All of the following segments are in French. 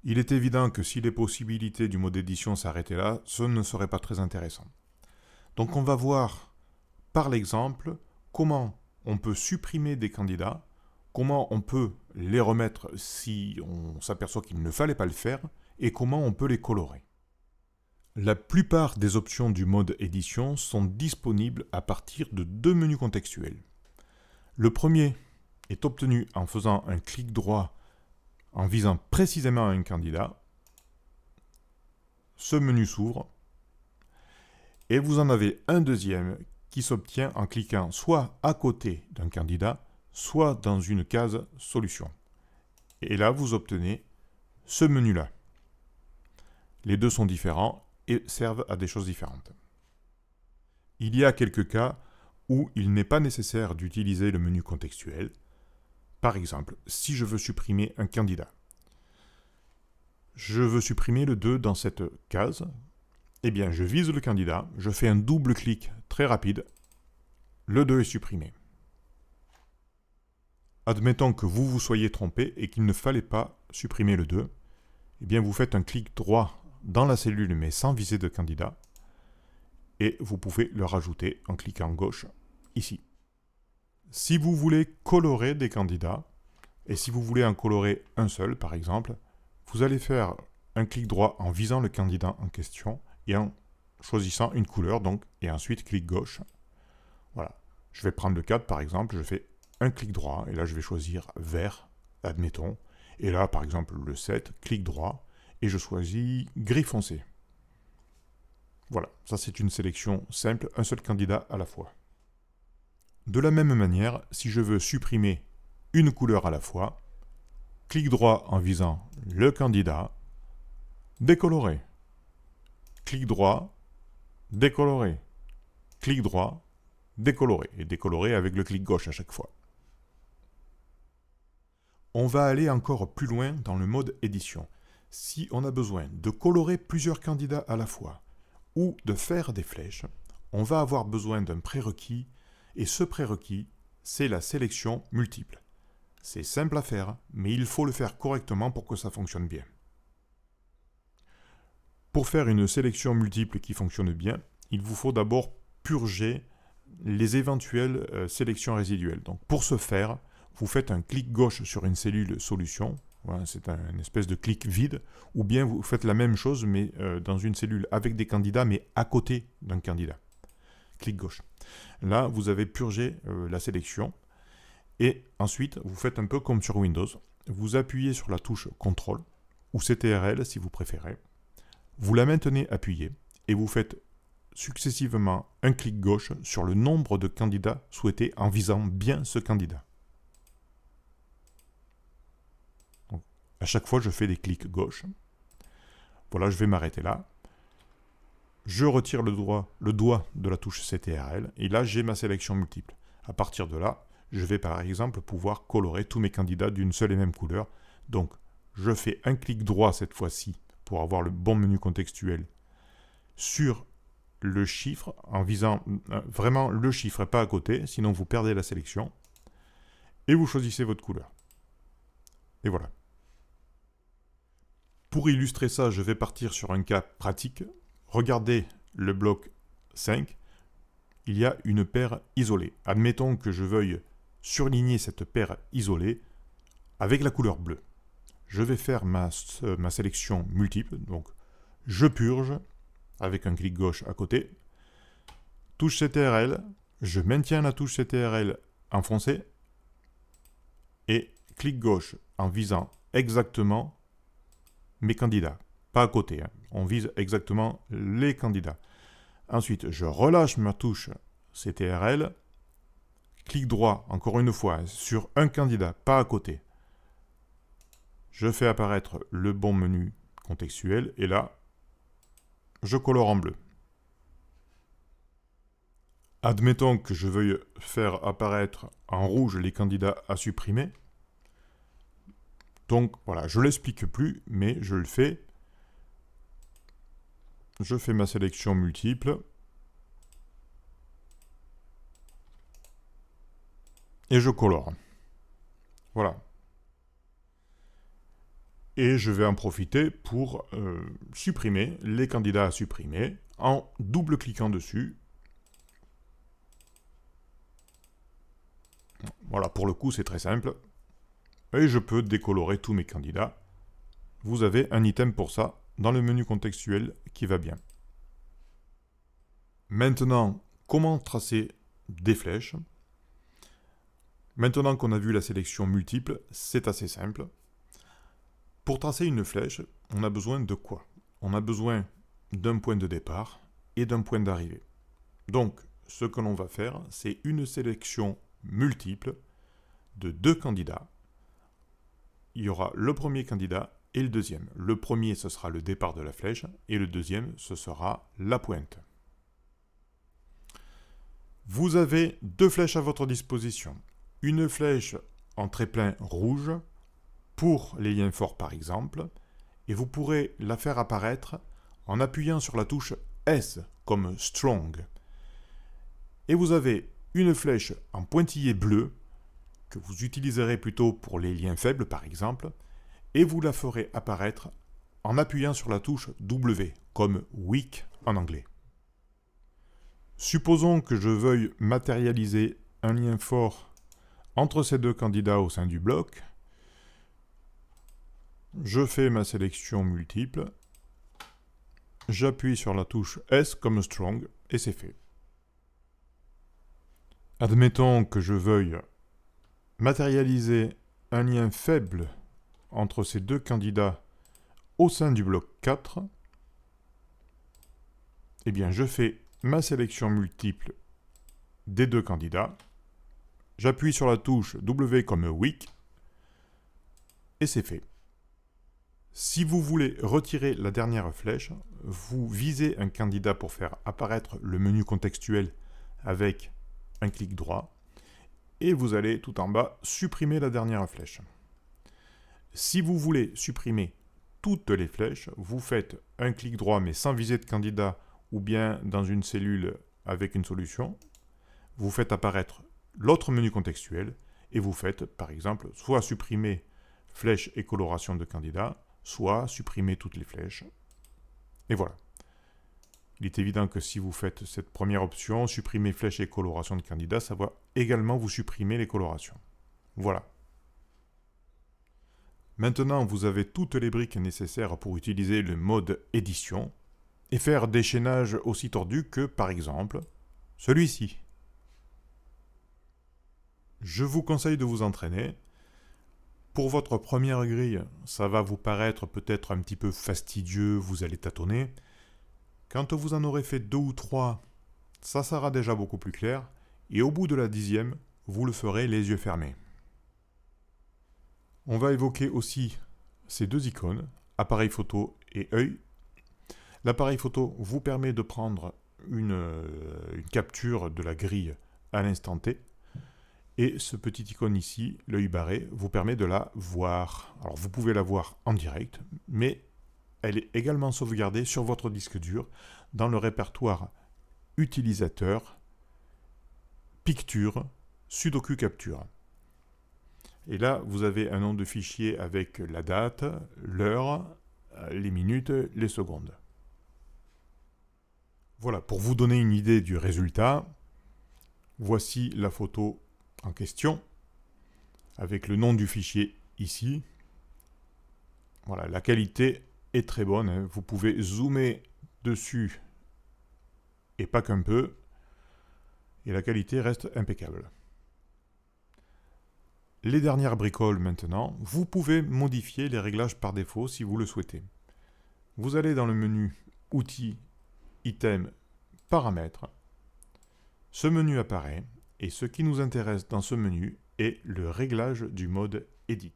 Il est évident que si les possibilités du mode édition s'arrêtaient là, ce ne serait pas très intéressant. Donc on va voir par l'exemple comment on peut supprimer des candidats, comment on peut les remettre si on s'aperçoit qu'il ne fallait pas le faire, et comment on peut les colorer. La plupart des options du mode édition sont disponibles à partir de deux menus contextuels. Le premier est obtenu en faisant un clic droit en visant précisément un candidat. Ce menu s'ouvre et vous en avez un deuxième qui s'obtient en cliquant soit à côté d'un candidat, soit dans une case solution. Et là, vous obtenez ce menu-là. Les deux sont différents et servent à des choses différentes. Il y a quelques cas où il n'est pas nécessaire d'utiliser le menu contextuel. Par exemple, si je veux supprimer un candidat. Je veux supprimer le 2 dans cette case. Eh bien, je vise le candidat, je fais un double clic très rapide. Le 2 est supprimé. Admettons que vous vous soyez trompé et qu'il ne fallait pas supprimer le 2. Eh bien, vous faites un clic droit dans la cellule mais sans viser de candidat. Et vous pouvez le rajouter en cliquant gauche ici. Si vous voulez colorer des candidats, et si vous voulez en colorer un seul par exemple, vous allez faire un clic droit en visant le candidat en question et en choisissant une couleur, donc, et ensuite clic gauche. Voilà. Je vais prendre le 4 par exemple, je fais un clic droit, et là je vais choisir vert, admettons. Et là par exemple le 7, clic droit, et je choisis gris foncé. Voilà, ça c'est une sélection simple, un seul candidat à la fois. De la même manière, si je veux supprimer une couleur à la fois, clic droit en visant le candidat, décolorer. Clic droit, décolorer. Clic droit, décolorer. Et décolorer avec le clic gauche à chaque fois. On va aller encore plus loin dans le mode édition. Si on a besoin de colorer plusieurs candidats à la fois ou de faire des flèches, on va avoir besoin d'un prérequis et ce prérequis, c'est la sélection multiple. C'est simple à faire, mais il faut le faire correctement pour que ça fonctionne bien. Pour faire une sélection multiple qui fonctionne bien, il vous faut d'abord purger les éventuelles sélections résiduelles. Donc pour ce faire, vous faites un clic gauche sur une cellule solution, voilà, c'est une espèce de clic vide, ou bien vous faites la même chose mais dans une cellule avec des candidats mais à côté d'un candidat. Clic gauche. Là, vous avez purgé la sélection et ensuite, vous faites un peu comme sur Windows. Vous appuyez sur la touche CTRL ou CTRL si vous préférez. Vous la maintenez appuyée et vous faites successivement un clic gauche sur le nombre de candidats souhaités en visant bien ce candidat. Donc, à chaque fois, je fais des clics gauche. Voilà, je vais m'arrêter là. Je retire le doigt de la touche CTRL et là, j'ai ma sélection multiple. À partir de là, je vais par exemple pouvoir colorer tous mes candidats d'une seule et même couleur. Donc, je fais un clic droit cette fois-ci pour avoir le bon menu contextuel sur le chiffre en visant vraiment le chiffre et pas à côté, sinon vous perdez la sélection. Et vous choisissez votre couleur. Et voilà. Pour illustrer ça, je vais partir sur un cas pratique. Regardez le bloc 5. Il y a une paire isolée. Admettons que je veuille surligner cette paire isolée avec la couleur bleue. Je vais faire ma sélection multiple. Donc, je purge avec un clic gauche à côté. Touche CTRL. Je maintiens la touche CTRL enfoncée. Et clic gauche en visant exactement mes candidats. Pas à côté. On vise exactement les candidats. Ensuite, je relâche ma touche CTRL. Clic droit, encore une fois, sur un candidat, pas à côté. Je fais apparaître le bon menu contextuel et là, je colore en bleu. Admettons que je veuille faire apparaître en rouge les candidats à supprimer. Donc voilà, je ne l'explique plus, mais je le fais. Je fais ma sélection multiple. Et je colore. Voilà. Et je vais en profiter pour supprimer les candidats à supprimer en double-cliquant dessus. Voilà, pour le coup, c'est très simple. Et je peux décolorer tous mes candidats. Vous avez un item pour ça dans le menu contextuel qui va bien. Maintenant, comment tracer des flèches? Maintenant qu'on a vu la sélection multiple, c'est assez simple. Pour tracer une flèche, on a besoin de quoi? On a besoin d'un point de départ et d'un point d'arrivée. Donc, ce que l'on va faire, c'est une sélection multiple de deux candidats. Il y aura le premier candidat et le deuxième. Le premier, ce sera le départ de la flèche, et le deuxième, ce sera la pointe. Vous avez deux flèches à votre disposition. Une flèche en trait plein rouge, pour les liens forts par exemple, et vous pourrez la faire apparaître en appuyant sur la touche S, comme Strong. Et vous avez une flèche en pointillé bleu, que vous utiliserez plutôt pour les liens faibles par exemple, et vous la ferez apparaître en appuyant sur la touche W, comme Weak en anglais. Supposons que je veuille matérialiser un lien fort entre ces deux candidats au sein du bloc. Je fais ma sélection multiple, j'appuie sur la touche S comme Strong, et c'est fait. Admettons que je veuille matérialiser un lien faible entre ces deux candidats au sein du bloc 4. Eh bien, je fais ma sélection multiple des deux candidats, j'appuie sur la touche W comme Weak, et c'est fait. Si vous voulez retirer la dernière flèche, vous visez un candidat pour faire apparaître le menu contextuel avec un clic droit, et vous allez tout en bas supprimer la dernière flèche. Si vous voulez supprimer toutes les flèches, vous faites un clic droit mais sans viser de candidat, ou bien dans une cellule avec une solution, vous faites apparaître l'autre menu contextuel, et vous faites par exemple soit supprimer flèche et coloration de candidat, soit supprimer toutes les flèches. Et voilà. Il est évident que si vous faites cette première option, supprimer flèche et coloration de candidat, ça va également vous supprimer les colorations. Voilà. Maintenant, vous avez toutes les briques nécessaires pour utiliser le mode édition et faire des chaînages aussi tordus que, par exemple, celui-ci. Je vous conseille de vous entraîner. Pour votre première grille, ça va vous paraître peut-être un petit peu fastidieux, vous allez tâtonner. Quand vous en aurez fait 2 ou 3, ça sera déjà beaucoup plus clair. Et au bout de la 10e, vous le ferez les yeux fermés. On va évoquer aussi ces deux icônes, appareil photo et œil. L'appareil photo vous permet de prendre une capture de la grille à l'instant T. Et ce petit icône ici, l'œil barré, vous permet de la voir. Alors vous pouvez la voir en direct, mais elle est également sauvegardée sur votre disque dur dans le répertoire utilisateur, picture, Sudoku Capture. Et là, vous avez un nom de fichier avec la date, l'heure, les minutes, les secondes. Voilà, pour vous donner une idée du résultat, voici la photo en question, avec le nom du fichier ici. Voilà, la qualité est très bonne, hein. Vous pouvez zoomer dessus, et pas qu'un peu, et la qualité reste impeccable. Les dernières bricoles maintenant, vous pouvez modifier les réglages par défaut si vous le souhaitez. Vous allez dans le menu Outils, Items, Paramètres. Ce menu apparaît, et ce qui nous intéresse dans ce menu est le réglage du mode Edit.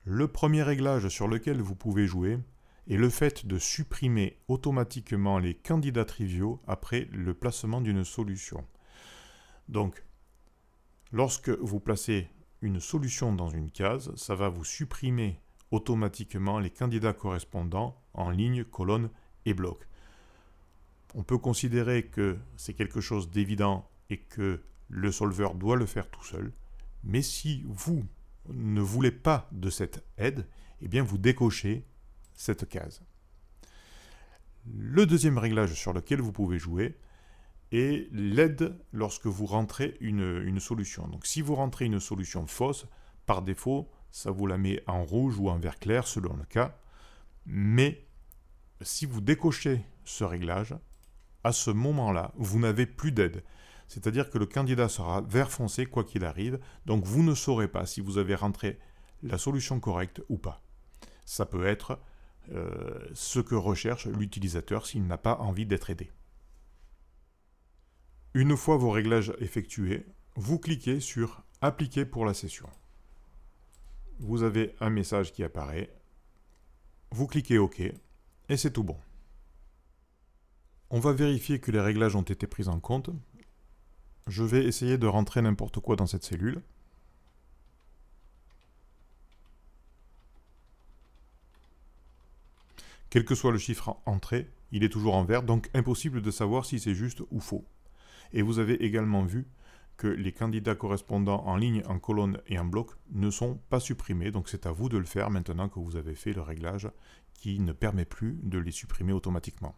Le premier réglage sur lequel vous pouvez jouer est le fait de supprimer automatiquement les candidats triviaux après le placement d'une solution. Donc, lorsque vous placez une solution dans une case, ça va vous supprimer automatiquement les candidats correspondants en ligne, colonne et bloc. On peut considérer que c'est quelque chose d'évident et que le solver doit le faire tout seul, mais si vous ne voulez pas de cette aide, eh bien vous décochez cette case. Le deuxième réglage sur lequel vous pouvez jouer est l'aide lorsque vous rentrez une solution. Donc si vous rentrez une solution fausse, par défaut, ça vous la met en rouge ou en vert clair selon le cas. Mais si vous décochez ce réglage, à ce moment-là, vous n'avez plus d'aide. C'est-à-dire que le candidat sera vert foncé quoi qu'il arrive, donc vous ne saurez pas si vous avez rentré la solution correcte ou pas. Ça peut être ce que recherche l'utilisateur s'il n'a pas envie d'être aidé. Une fois vos réglages effectués, vous cliquez sur « Appliquer pour la session ». Vous avez un message qui apparaît. Vous cliquez OK et c'est tout bon. On va vérifier que les réglages ont été pris en compte. Je vais essayer de rentrer n'importe quoi dans cette cellule. Quel que soit le chiffre entré, il est toujours en vert, donc impossible de savoir si c'est juste ou faux. Et vous avez également vu que les candidats correspondants en ligne, en colonne et en bloc ne sont pas supprimés, donc c'est à vous de le faire maintenant que vous avez fait le réglage qui ne permet plus de les supprimer automatiquement.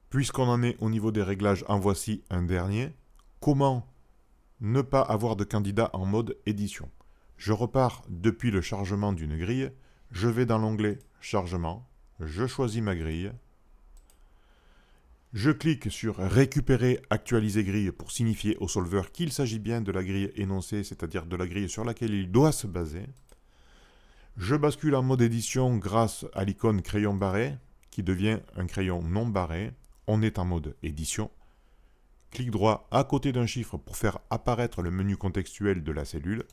Puisqu'on en est au niveau des réglages, en voici un dernier. Comment ne pas avoir de candidat en mode édition? Je repars depuis le chargement d'une grille, je vais dans l'onglet chargement, je choisis ma grille, je clique sur récupérer, actualiser grille pour signifier au solveur qu'il s'agit bien de la grille énoncée, c'est-à-dire de la grille sur laquelle il doit se baser. Je bascule en mode édition grâce à l'icône crayon barré qui devient un crayon non barré. On est en mode édition. Clic droit à côté d'un chiffre pour faire apparaître le menu contextuel de la cellule.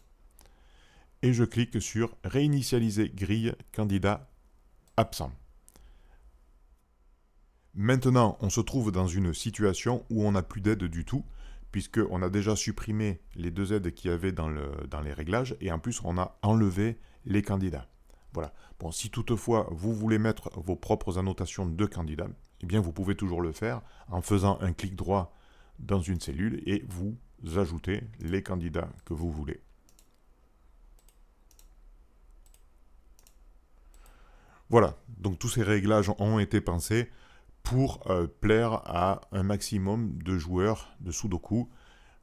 Et je clique sur réinitialiser grille candidat absent. Maintenant, on se trouve dans une situation où on n'a plus d'aide du tout, puisqu'on a déjà supprimé les deux aides qu'il y avait dans les réglages, et en plus, on a enlevé les candidats. Voilà. Bon, si toutefois, vous voulez mettre vos propres annotations de candidats, eh bien, vous pouvez toujours le faire en faisant un clic droit dans une cellule et vous ajoutez les candidats que vous voulez. Voilà. Donc, tous ces réglages ont été pensés pour plaire à un maximum de joueurs de Sudoku.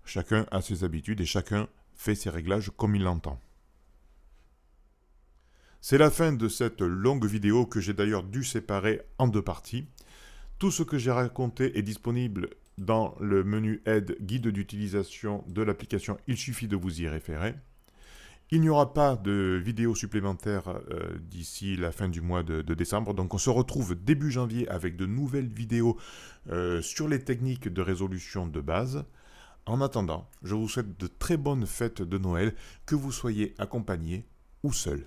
Chacun a ses habitudes et chacun fait ses réglages comme il l'entend. C'est la fin de cette longue vidéo que j'ai d'ailleurs dû séparer en deux parties. Tout ce que j'ai raconté est disponible dans le menu aide guide d'utilisation de l'application, il suffit de vous y référer. Il n'y aura pas de vidéo supplémentaire d'ici la fin du mois de décembre. Donc on se retrouve début janvier avec de nouvelles vidéos sur les techniques de résolution de base. En attendant, je vous souhaite de très bonnes fêtes de Noël, que vous soyez accompagné ou seul.